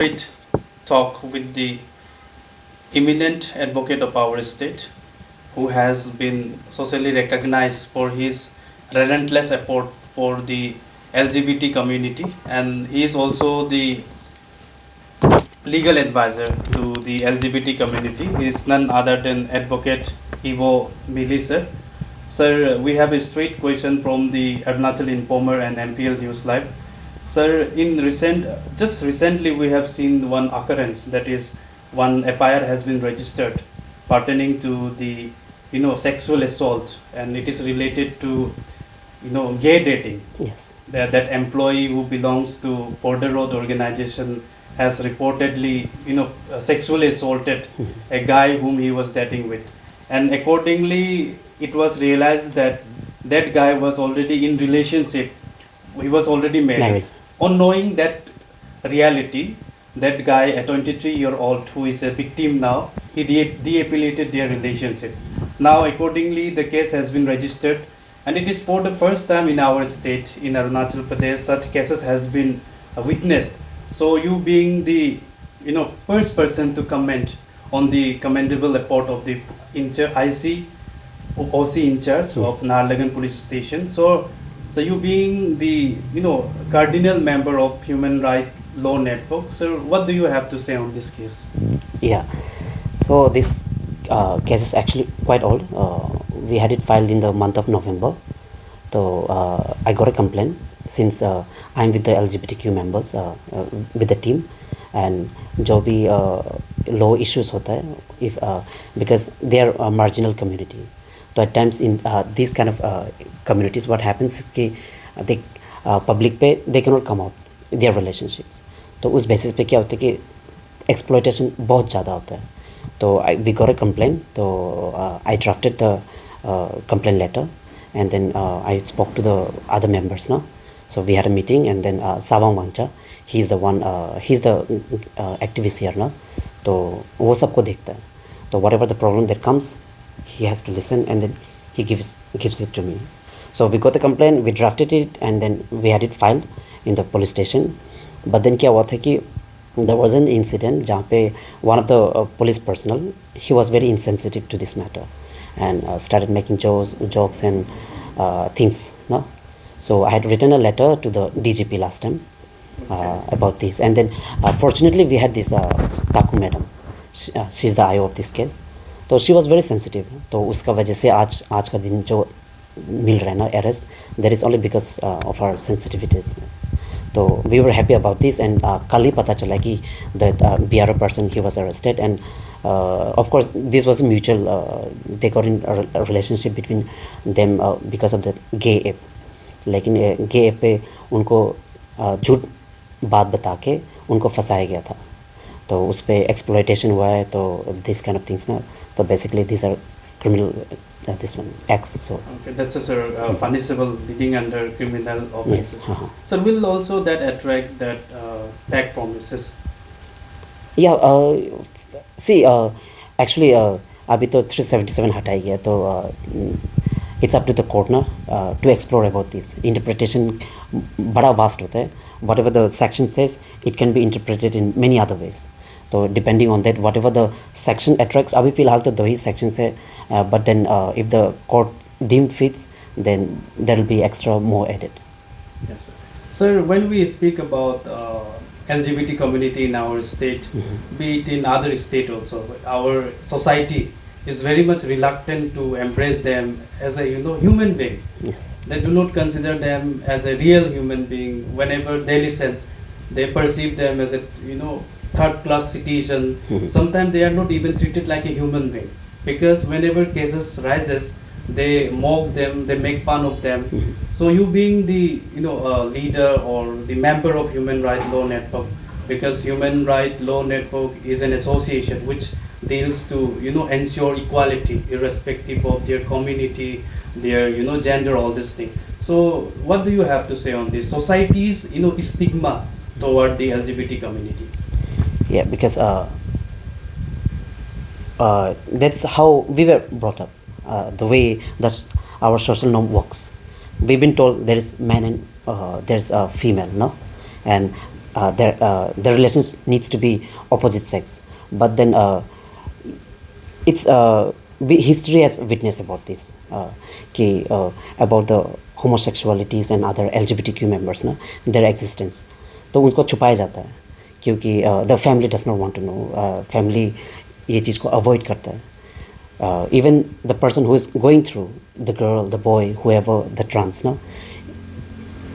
great talk with the eminent advocate of our state who has been socially recognized for his relentless effort for the LGBT community, and he is also the legal advisor to the LGBT community. He is none other than Advocate Ebo Mili, sir. Sir, we have a straight question from the Arunachal Informer and MPL News Live. Sir, just recently we have seen one occurrence, that is one FIR has been registered pertaining to the sexual assault, and it is related to gay dating. Yes. That employee who belongs to Border Road organization has reportedly sexually assaulted a guy whom he was dating with, and accordingly it was realized that that guy was already in relationship, he was already married. On knowing that reality, that guy, a 23-year-old who is a victim now, he de-affiliated their relationship. Now accordingly the case has been registered, and it is for the first time in our state, in Arunachal Pradesh, such cases has been witnessed. So you being the first person to comment on the commendable effort of the OC in charge of Narlagan Police Station. So you being the cardinal member of Human Rights Law Network, so what do you have to say on this case? Yeah. So this case is actually quite old. We had it filed in the month of November. So I got a complaint since I'm with the LGBTQ members with the team, and जो भी law issues होता है, if because they are a marginal community. So at times in these kind of communities, what happens is कि they public पे they cannot come out their relationships. तो उस basis पे क्या होता है कि exploitation बहुत ज़्यादा होता है. तो we got a complaint. So I drafted the complaint letter, and then I spoke to the other members now. So we had a meeting, and then Sawang Wangcha, he's the one, he's the activist here now. तो वो सबको देखता है. So whatever the problem that comes, he has to listen, and then he gives it to me. So we got the complaint, we drafted it, and then we had it filed in the police station. But then क्या हुआ था कि there was an incident जहाँ पे one of the police personnel, he was very insensitive to this matter, and started making jokes and things. No? So I had written a letter to the DGP last time about this, and then fortunately we had this Taku madam. She's the IO of this case. So she was very sensitive. तो उसका वजह से आज का दिन जो मिल रहा है ना arrest, that is only because of her sensitivities. So we were happy about this, and कल ही पता चला कि that BRO person, he was arrested, and of course this was a mutual, they got in a relationship between them because of the gay app. लेकिन gay app पे उनको झूठ बात बता के उनको फंसाया गया था, तो उस पे exploitation हुआ है. तो this kind of things ना, so basically these are criminal this one acts. So okay, that's a punishable leading under criminal offenses. Yes. So will also that attract that back promises? Yeah. See, actually अभी तो 377 हटाया गया, तो it's up to the court now to explore about this. Interpretation बड़ा vast होता है. Whatever the section says, it can be interpreted in many other ways. So depending on that, whatever the section attracts, अभी फिलहाल तो 2 ही sections है, but then if the court deem fits, then there will be extra more added. Yes, sir. Sir, when we speak about LGBT community in our state, be it in other state also, our society is very much reluctant to embrace them as a human being. Yes. They do not consider them as a real human being. Whenever they listen, they perceive them as a third-class citizen. Sometimes they are not even treated like a human being, because whenever cases rises, they mock them, they make fun of them. So you being the leader or the member of Human Rights Law Network, because Human Rights Law Network is an association which deals to ensure equality irrespective of their community, their gender, all this thing. So what do you have to say on this society's stigma toward the LGBT community? Yeah, because that's how we were brought up, the way that our social norm works. We've been told there is man and there's a female, no, and the relations needs to be opposite sex, but then it's history has witnessed about this कि about the homosexualities and other LGBTQ members ना their existence, तो उनको छुपाया जाता है क्योंकि the family does not want to know, family ये चीज़ को avoid करता है, even the person who is going through, the girl, the boy, whoever the trans ना,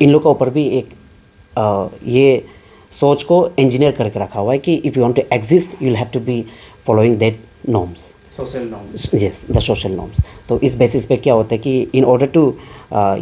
इन लोगों के ऊपर भी एक ये सोच को इंजीनियर करके रखा हुआ है कि if you want to exist you will have to be following that norms, social norms, yes the social norms. तो इस बेसिस पे क्या होता है कि इन ऑर्डर टू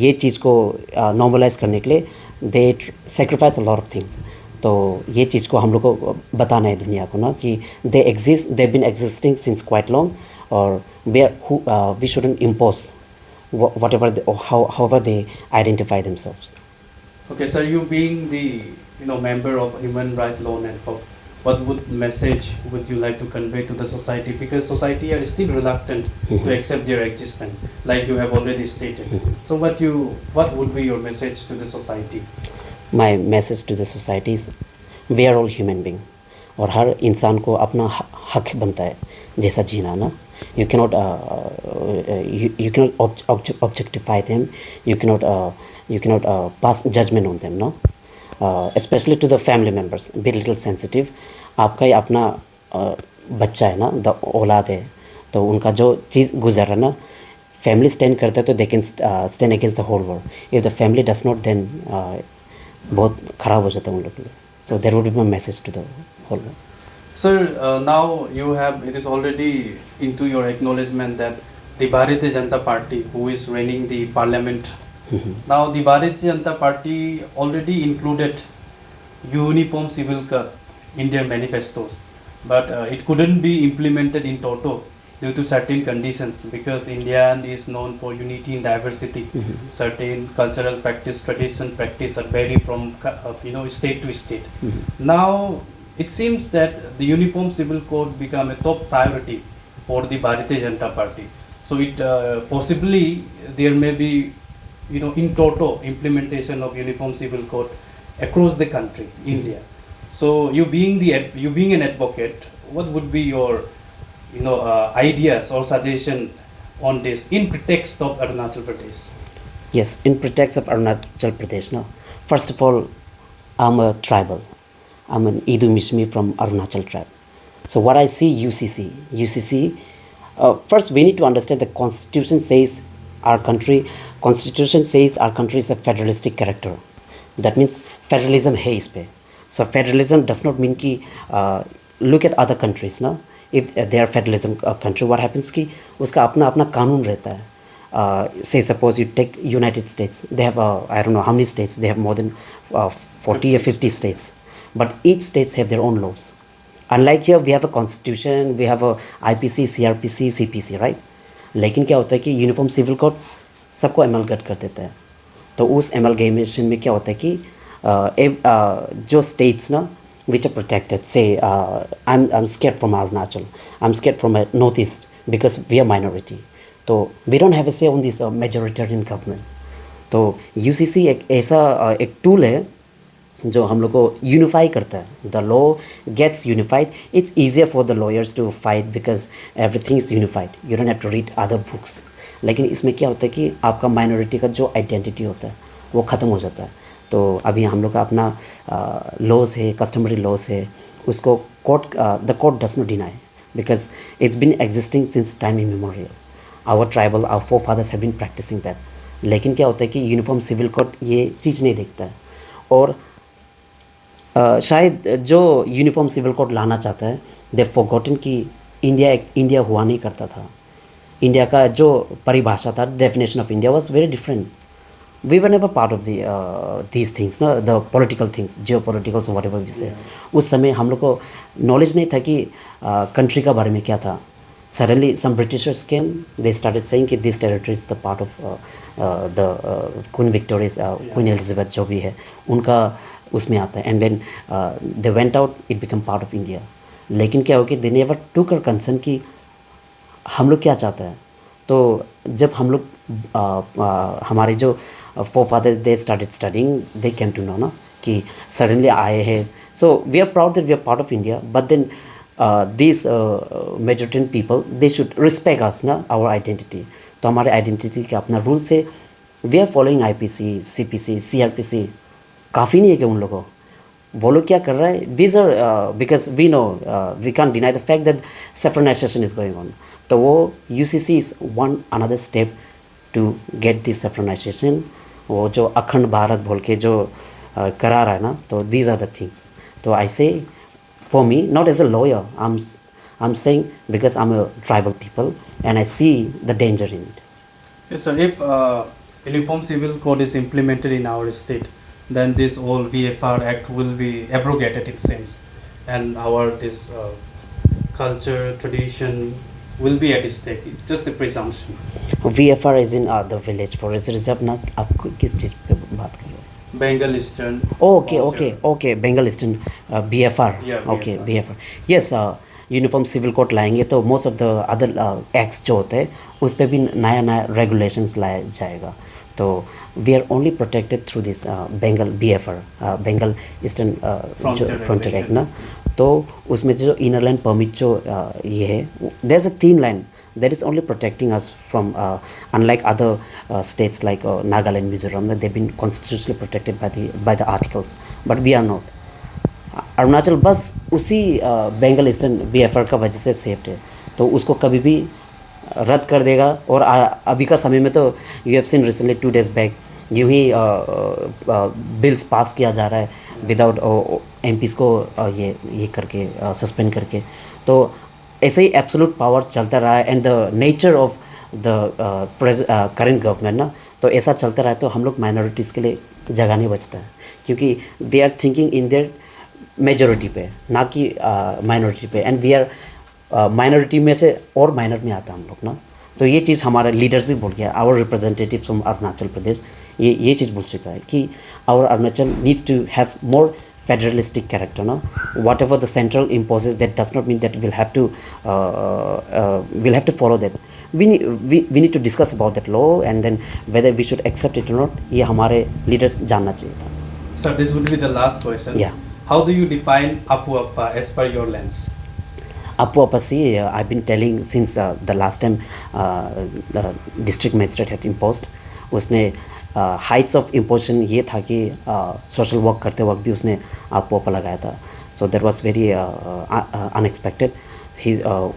ये चीज़ को नॉर्मलाइज करने के लिए दे sacrifice a lot of things. तो ये चीज़ को हम लोग को बताना है दुनिया को ना कि they exist, they been existing since quite long, और we shouldn't impose whatever they, or however they identify themselves. Okay, sir, you being the member of Human Rights Law Network, what message would you like to convey to the society? Because society are still reluctant to accept their existence, like you have already stated. So what would be your message to the society? My message to the society is we are all human being, और हर इंसान को अपना हक बनता है जैसा जीना ना। You cannot you cannot objectify them. You cannot pass judgment on them, no. Especially to the family members, be little sensitive. आपका ही अपना बच्चा है ना, द औलाद है, तो उनका जो चीज़ गुजर रहा है ना, फैमिली स्टैंड करता है तो they can stand against the whole world. If the family does not, then बहुत ख़राब हो जाता है उन लोग के लिए। So there would be my message to the whole world. Sir, now it is already into your acknowledgement that the Bharatiya Janata Party, who is running the parliament, now the Bharatiya Janata Party already included uniform civil code in their manifestos, but it couldn't be implemented in toto due to certain conditions, because India is known for unity in diversity. Certain cultural practice, tradition practice are vary from state to state. Now it seems that the Uniform Civil Code become a top priority for the Bharatiya Janata Party. So it possibly there may be in toto implementation of Uniform Civil Code across the country, India. So you being an advocate, what would be your ideas or suggestion on this in pretext of Arunachal Pradesh? Yes, in pretext of Arunachal Pradesh, no. First of all, I'm a tribal. I'm an Ebo Mili from Arunachal tribe. So what I see, UCC, first we need to understand the Constitution says our country is a federalistic character. That means federalism है इस पे. So federalism does not mean कि look at other countries ना. If they are federalism country, what happens कि उसका अपना अपना कानून रहता है. Say suppose you take United States, they have I don't know how many states, they have more than 40 or 50 states. But each states have their own laws. Unlike here, we have a constitution, we have a IPC, CRPC, CPC, right? लेकिन क्या होता है कि uniform civil code सबको एमलगेट कर देता है। तो उस एमलगेमेशन में क्या होता है कि जो स्टेट्स ना which are protected, say I'm scared from Arunachal, I'm scared from North East because we are minority. तो we don't have a say on this majoritarian government. तो UCC एक ऐसा एक टूल है जो हम लोग को यूनिफाई करता है। The law gets unified, it's easier for the lawyers to fight because everything is unified, you don't have to read other books. लेकिन इसमें क्या होता है कि आपका माइनॉरिटी का जो आइडेंटिटी होता है वो ख़त्म हो जाता है। तो अभी हम लोग का अपना लॉज है, कस्टमरी लॉज है, उसको the court does not deny because it's been existing since time immemorial. Our tribal, our forefathers have been practicing that. लेकिन क्या होता है कि यूनिफॉर्म सिविल कोड ये चीज़ नहीं देखता है, और शायद जो यूनिफॉर्म सिविल कोड लाना चाहता है दे फॉरगॉटन कि इंडिया हुआ नहीं करता था। इंडिया का जो परिभाषा था, definition of India was very different. We were never part of these things ना, the political things, geopoliticals whatever we say. उस समय हम लोग को नॉलेज नहीं था कि कंट्री का बारे में क्या था। Suddenly some Britishers came, they started saying that this territory is the part of the Queen Victoria's, Queen Elizabeth जो भी है उनका उसमें आता है, and then they went out, it become part of India. लेकिन क्या हो कि दे नेवर टूक अ कंसर्न कि हम लोग क्या चाहते हैं। तो जब हम लोग हमारे जो forefather they started studying, they came to know ना कि सडनली आए हैं. So we are proud that we are part of India, but then these majority people, they should respect us ना, our identity. तो हमारे identity का अपना rule से we are following IPC, CPC, CRPC. काफ़ी नहीं है कि उन लोगों वो लोग क्या कर रहा है. These are because we know we can deny the fact that saffronisation is going on. तो वो UCC is one another step to get this saffronisation. वो जो अखंड भारत बोल के जो करा रहा है ना, तो दीज आर द थिंग्स. तो आई से for me, not as a lawyer, I'm saying because I'm a tribal people and I see the danger in it. Yes, sir. If Uniform Civil Code is implemented in our state, then this whole VFR Act will be abrogated, it seems, and our this culture, tradition will be at stake. It's just a presumption. VFR is in the village forest reserve ना. आप किस चीज़ पे बात कर रहे हो? Bengal Eastern. Okay, Bengal Eastern, BFR. Yeah, Okay, BFR. Yes, uniform civil code लाएंगे तो most of the other acts जो होते हैं उस पर भी नया नया रेगुलेशंस लाया जाएगा. तो we are only protected through this Bengal BFR, Bengal eastern frontier act ना. तो उसमें जो इनर लाइन परमिट जो ये है, there is a thin line that is only protecting us from unlike other states like Nagaland, Mizoram, that they've been constitutionally protected by the articles, but we are not. Arunachal बस उसी Bengal eastern BFR का वजह से सेफ्ट है. तो उसको कभी भी रद्द कर देगा. और अभी का समय में तो you have seen recently 2 days back यूँ ही बिल्स पास किया जा रहा है विदाउट MPs को ये करके सस्पेंड करके. तो ऐसे ही एब्सोल्यूट पावर चलता रहा है and the nature of the current government ना. तो ऐसा चलता रहा है तो हम लोग माइनॉरिटीज़ के लिए जगह नहीं बचता है, क्योंकि they are thinking in their majority पे, ना कि माइनॉरिटी पे. एंड वी आर माइनॉरिटी में से और माइनर में आता हम लोग ना. तो ये चीज़ हमारे लीडर्स भी बोल गया, our representative from Arunachal Pradesh ये चीज़ बोल चुका है कि our Arunachal needs to have more federalistic character, no? Whatever the central imposes, that does not mean that we'll have to follow that. We need to discuss about that law and then whether we should accept it or not. ये हमारे leaders जानना चाहिए था. Sir, this would be the last question. Yeah. How do you define Apu Appa as per your lens? Apu Appa, see, I've been telling since the last time the district magistrate had imposed. उसने Heights of imposition ये था कि social work करते वक्त भी उसने आपको अप्पा लगाया था. So that was very unexpected.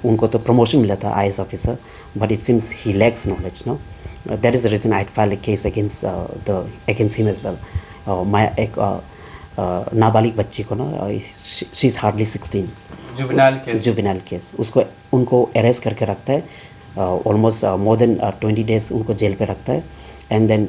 उनको तो प्रमोशन मिला था IAS officer, but it seems he lacks knowledge, no. That is the reason I file a case against him as well. मैं एक नाबालिग बच्ची को ना, she is hardly 16, juvenile case, उनको अरेस्ट करके रखता है. ऑलमोस्ट मोर देन 20 days उनको जेल पे रखता है. एंड देन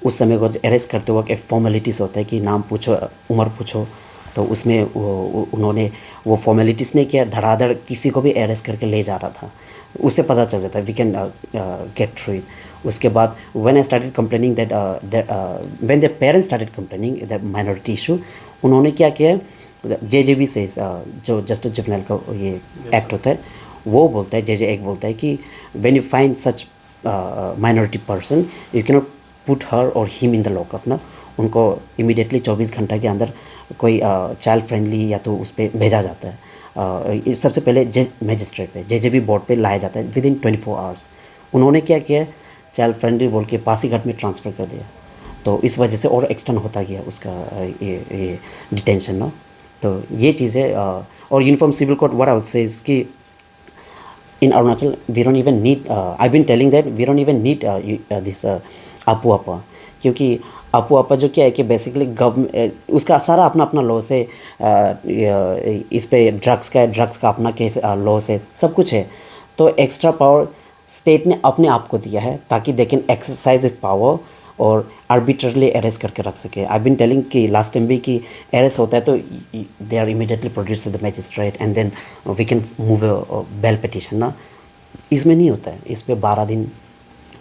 उस समय को अरेस्ट करते वक्त एक फॉर्मेलिटीज़ होता है कि नाम पूछो, उम्र पूछो. तो उसमें उन्होंने वो फॉर्मेलिटीज़ नहीं किया, धड़ाधड़ किसी को भी अरेस्ट करके ले जा रहा था. उससे पता चल जाता है we can get through it. उसके बाद when I started complaining that when the parents started complaining that minority issue, उन्होंने क्या किया, JJB से जो जस्टिस जुवेनाइल का ये एक्ट होता है वो बोलता है, JJ एक्ट बोलता है कि when you find such minority person you can not put her और हिम इन द लॉकअप ना. उनको इमीडिएटली 24 घंटा के अंदर कोई चाइल्ड फ्रेंडली या तो उस पर भेजा जाता है. सबसे पहले मैजिस्ट्रेट पे JJB बोर्ड पे लाया जाता है विद इन 24 आवर्स. उन्होंने क्या किया, चाइल्ड फ्रेंडली बोल के पासीघाट में ट्रांसफ़र कर दिया. तो इस वजह से और एक्सटेंड होता गया उसका ये डिटेंशन ना. तो ये चीज़ें और uniform civil code what I would say इसकी in Arunachal we don't even need I've been telling that we don't even need this Apu Appa, क्योंकि Apu Appa जो क्या है कि बेसिकली गवर्नमेंट उसका सारा अपना अपना लॉ से इस पे ड्रग्स का अपना केस लॉ से सब कुछ है. तो एक्स्ट्रा पावर स्टेट ने अपने आप को दिया है ताकि they can exercise this power और आर्बिट्ररली अरेस्ट करके रख सके. आई बिन टेलिंग कि लास्ट टाइम भी कि अरेस्ट होता है तो they are immediately produce to the magistrate and then we can move a bail petition ना. इसमें नहीं होता है. इस पे 12 दिन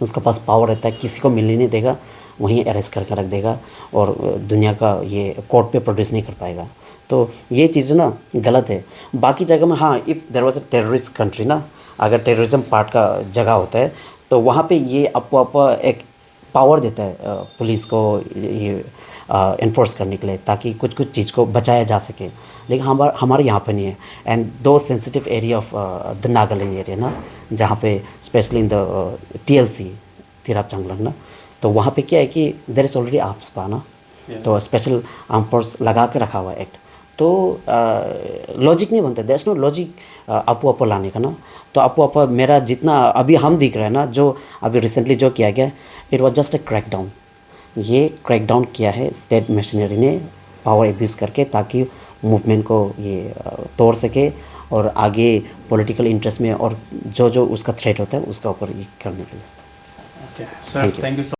उसके पास पावर रहता है, किसी को मिलने नहीं देगा, वहीं अरेस्ट करके रख देगा और दुनिया का ये कोर्ट पे प्रोड्यूस नहीं कर पाएगा. तो ये चीज़ ना गलत है. बाकी जगह में हाँ, if there was a terrorist country ना, अगर टेररिज्म पार्ट का जगह होता है तो वहाँ पे ये आपको एक पावर देता है पुलिस को, ये इन्फोर्स करने के लिए, ताकि कुछ कुछ चीज़ को बचाया जा सके। लेकिन हमारे यहाँ पे नहीं है। एंड दो sensitive area of the Nagaland area ना, जहाँ पे specially in the TLC Tirap Changlang ना, तो वहाँ पे क्या है कि देयर इज़ ऑलरेडी आफ्सपा ना, तो स्पेशल आर्म फोर्स लगा के रखा हुआ है एक्ट। तो लॉजिक नहीं बनता, देयर इज़ नो लॉजिक अपो लाने का ना। तो अपो मेरा जितना अभी हम दिख रहे हैं ना, जो अभी रिसेंटली जो किया गया, it was just a crackdown. ये क्रैकडाउन किया है स्टेट मशीनरी ने पावर एब्यूज़ करके, ताकि मूवमेंट को ये तोड़ सके और आगे पॉलिटिकल इंटरेस्ट में और जो जो उसका थ्रेट होता है उसका ऊपर ये करने के लिए। Okay, sir, thank you so